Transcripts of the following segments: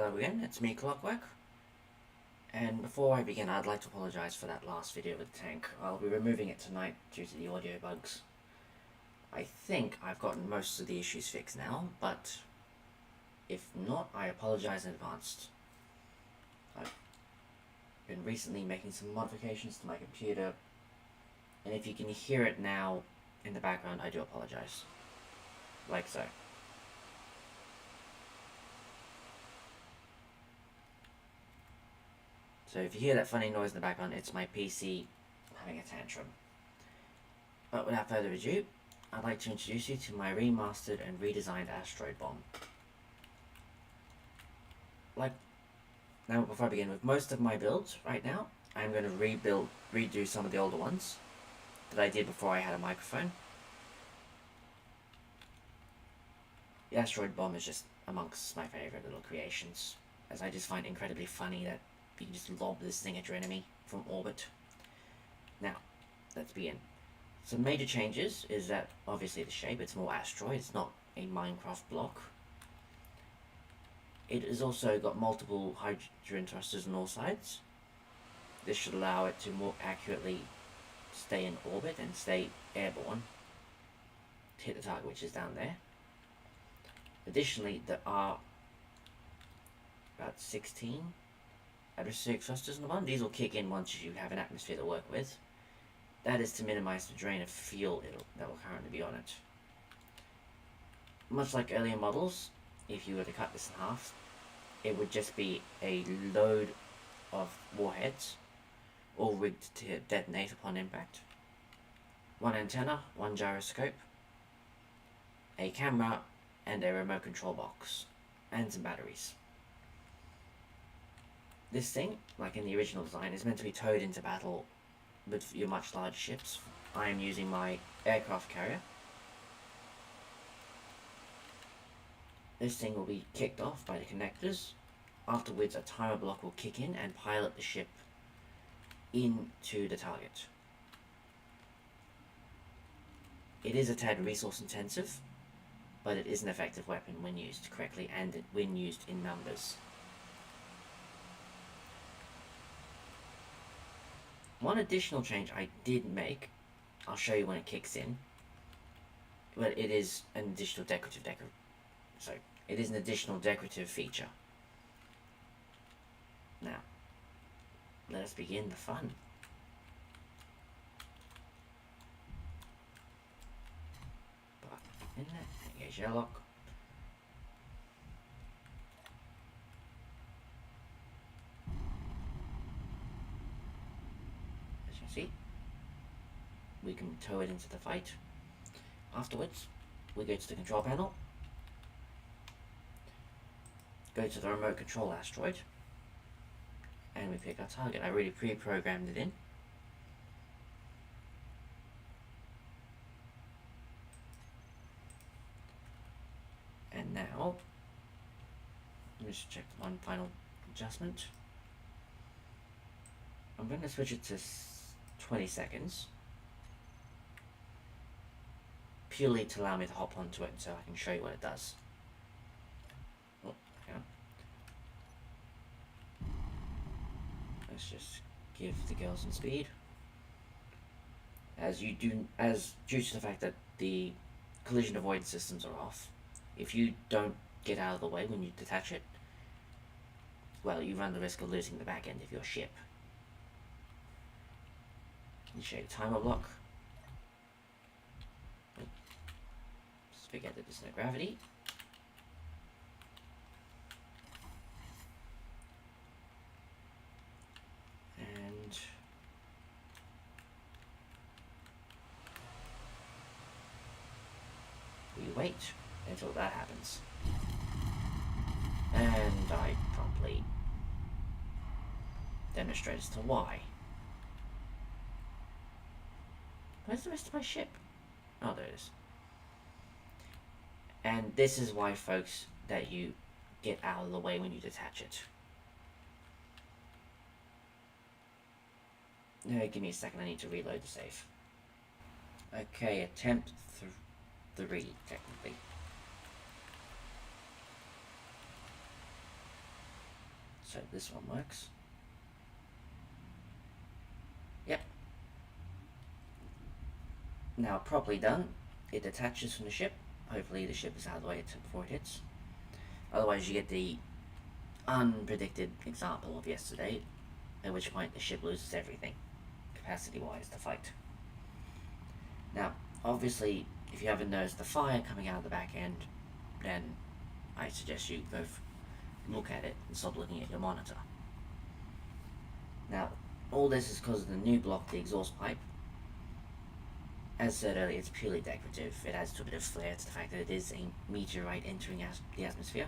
Hello again, it's me Clockwork. And before I begin, I'd like to apologise for that last video with the tank. I'll be removing it tonight due to the audio bugs. I think I've gotten most of the issues fixed now, but if not, I apologise in advance. I've been recently making some modifications to my computer, and if you can hear it now in the background, I do apologise. Like so. So if you hear that funny noise in the background, it's my PC having a tantrum. But without further ado, I'd like to introduce you to my remastered and redesigned Asteroid bomb. Now before I begin, with most of my builds right now, I'm going to redo some of the older ones that I did before I had a microphone. The Asteroid bomb is just amongst my favourite little creations, as I just find it incredibly funny that you can just lob this thing at your enemy from orbit. Now, let's begin. Some major changes is that, obviously the shape, it's more asteroid, it's not a Minecraft block. It has also got multiple hydrogen thrusters on all sides. This should allow it to more accurately stay in orbit and stay airborne to hit the target, which is down there. Additionally, there are about 16 atmospheric thrusters on the bottom. These will kick in once you have an atmosphere to work with. That is to minimize the drain of fuel that will currently be on it. Much like earlier models, if you were to cut this in half, it would just be a load of warheads, all rigged to detonate upon impact. One antenna, one gyroscope, a camera, and a remote control box, and some batteries. This thing, like in the original design, is meant to be towed into battle with your much larger ships. I am using my aircraft carrier. This thing will be kicked off by the connectors. Afterwards, a timer block will kick in and pilot the ship into the target. It is a tad resource intensive, but it is an effective weapon when used correctly and when used in numbers. One additional change I did make, I'll show you when it kicks in, but it is an additional decorative feature. Now, let us begin the fun. In there, engage airlock. As you can see, we can tow it into the fight. Afterwards, we go to the control panel, go to the remote control asteroid, and we pick our target. I already pre-programmed it in. And now, let me just check one final adjustment. I'm going to switch it to 20 seconds. Purely to allow me to hop onto it so I can show you what it does. Oh, hang on. Let's just give the girl some speed. Due to the fact that the collision avoidance systems are off, if you don't get out of the way when you detach it, well, you run the risk of losing the back end of your ship. Initiate timer block. Just forget that there's no gravity. And we wait until that happens. And I promptly demonstrate as to why. Where's the rest of my ship? Oh, there it is. And this is why, folks, that you get out of the way when you detach it. Give me a second, I need to reload the save. Okay, attempt 3, technically. So this one works. Yep. Now properly done, it detaches from the ship. Hopefully the ship is out of the way before it hits. Otherwise you get the unpredicted example of yesterday, at which point the ship loses everything, capacity-wise, to fight. Now, obviously, if you haven't noticed the fire coming out of the back end, then I suggest you go look at it and stop looking at your monitor. Now, all this is because of the new block, the exhaust pipe. As said earlier, it's purely decorative. It adds a bit of flair to the fact that it is a meteorite entering the atmosphere.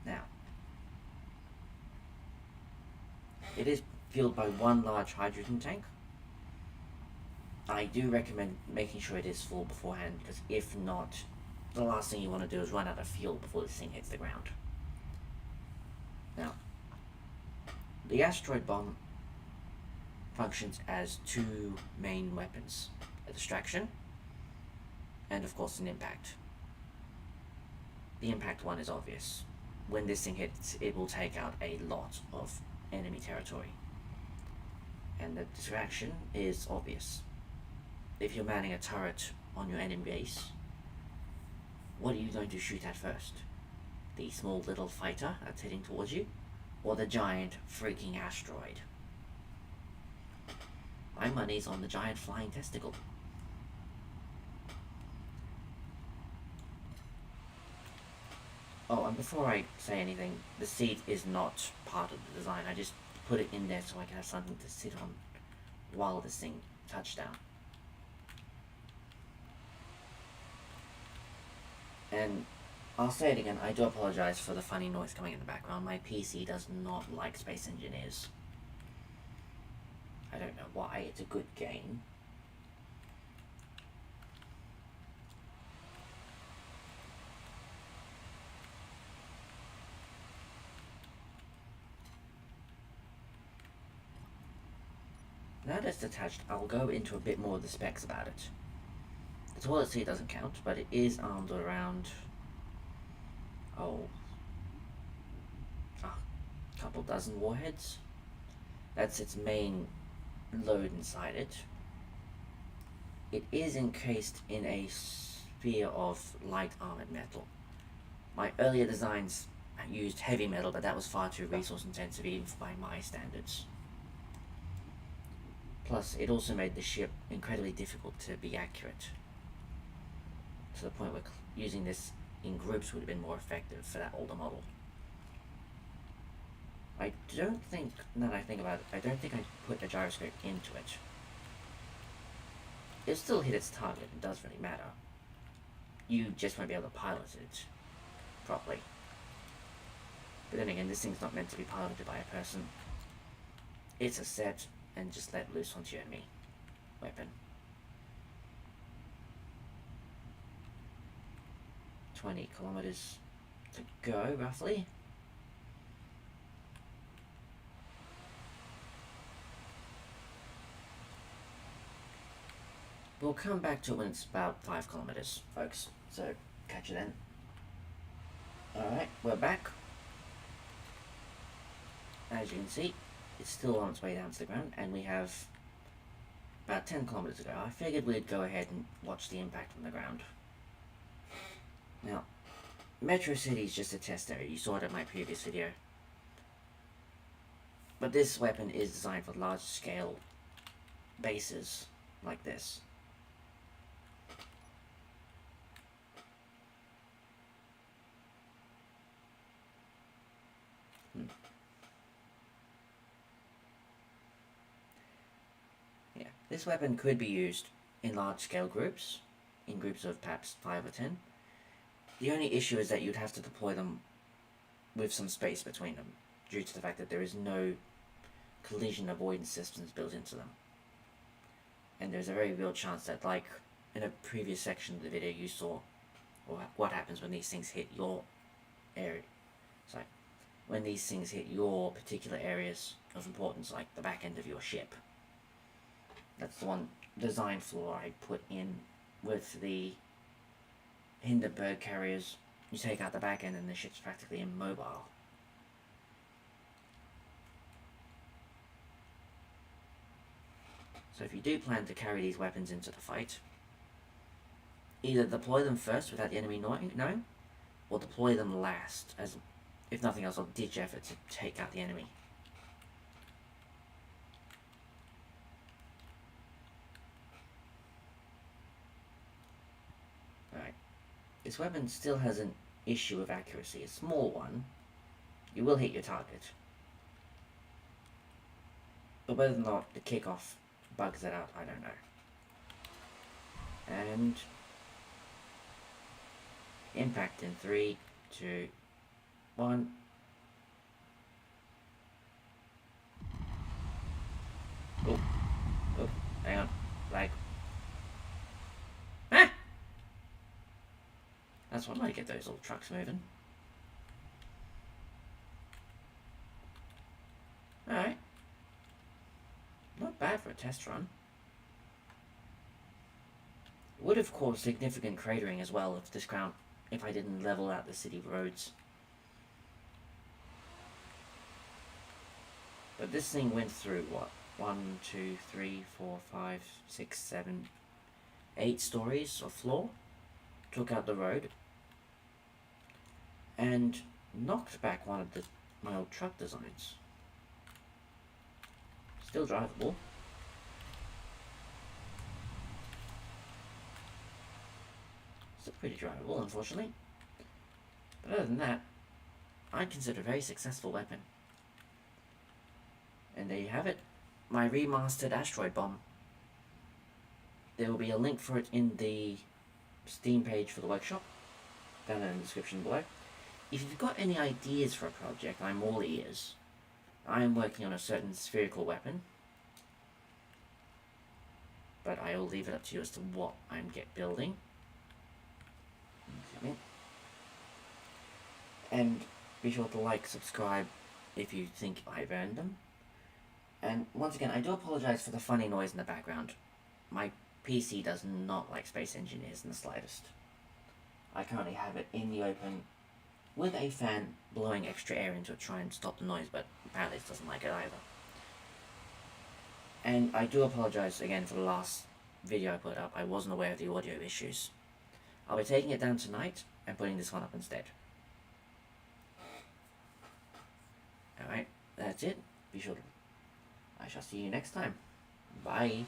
Now, it is fueled by one large hydrogen tank. I do recommend making sure it is full beforehand, because if not, the last thing you want to do is run out of fuel before this thing hits the ground. Now, the asteroid bomb functions as two main weapons: a distraction and of course an impact. The impact one is obvious. When this thing hits, it will take out a lot of enemy territory. And the distraction is obvious. If you're mounting a turret on your enemy base, what are you going to shoot at first? The small little fighter that's heading towards you, or the giant freaking asteroid? My money's on the giant flying testicle. Oh, and before I say anything, the seat is not part of the design. I just put it in there so I can have something to sit on while this thing touched down. And I'll say it again, I do apologize for the funny noise coming in the background. My PC does not like Space Engineers. I don't know why, it's a good game. Now that it's detached, I'll go into a bit more of the specs about it. The toilet seat doesn't count, but it is armed around, a couple dozen warheads. That's its main load inside it. It is encased in a sphere of light armored metal. My earlier designs used heavy metal, but that was far too resource intensive even by my standards. Plus, it also made the ship incredibly difficult to be accurate, to the point where using this in groups would have been more effective for that older model. I don't think, now that I think about it, I don't think I put a gyroscope into it. It'll still hit its target, it doesn't really matter. You just won't be able to pilot it properly. But then again, this thing's not meant to be piloted by a person. It's a set and just let loose onto your enemy weapon. 20 kilometers to go, roughly. We'll come back to it when it's about 5 kilometers, folks. So, catch you then. Alright, we're back. As you can see, it's still on its way down to the ground, and we have about 10 kilometers to go. I figured we'd go ahead and watch the impact from the ground. Now, Metro City is just a test area. You saw it in my previous video. But this weapon is designed for large scale bases like this. Yeah, this weapon could be used in large scale groups, in groups of perhaps 5 or 10. The only issue is that you'd have to deploy them with some space between them, due to the fact that there is no collision avoidance systems built into them. And there's a very real chance that, like in a previous section of the video you saw, or what happens when these things hit your area, when these things hit your particular areas of importance, like the back end of your ship. That's the one design flaw I put in with the Hindenburg carriers. You take out the back end and the ship's practically immobile. So if you do plan to carry these weapons into the fight, either deploy them first without the enemy knowing, or deploy them last, as if nothing else, I'll ditch effort to take out the enemy. Alright. This weapon still has an issue of accuracy, a small one. You will hit your target. But whether or not the kickoff bugs it out, I don't know. And impact in 3, 2, 1. Oh, hang on, lag. Ah! That's one way to get those little trucks moving. Alright. Not bad for a test run. It would have caused significant cratering as well if I didn't level out the city roads. But this thing went through what? 1, 2, 3, 4, 5, 6, 7, 8 stories of floor. Took out the road. And knocked back one of my old truck designs. Still drivable. Still pretty drivable, unfortunately. But other than that, I consider it a very successful weapon. And there you have it. My remastered Asteroid bomb. There will be a link for it in the Steam page for the workshop, down in the description below. If you've got any ideas for a project, I'm all ears. I am working on a certain spherical weapon, but I will leave it up to you as to what I'm building. And be sure to like, subscribe if you think I've earned them. And once again, I do apologize for the funny noise in the background. My PC does not like Space Engineers in the slightest. I currently have it in the open with a fan blowing extra air into it to try and stop the noise, but apparently it doesn't like it either. And I do apologize again for the last video I put up. I wasn't aware of the audio issues. I'll be taking it down tonight and putting this one up instead. Alright, that's it. Be sure to... I shall see you next time. Bye.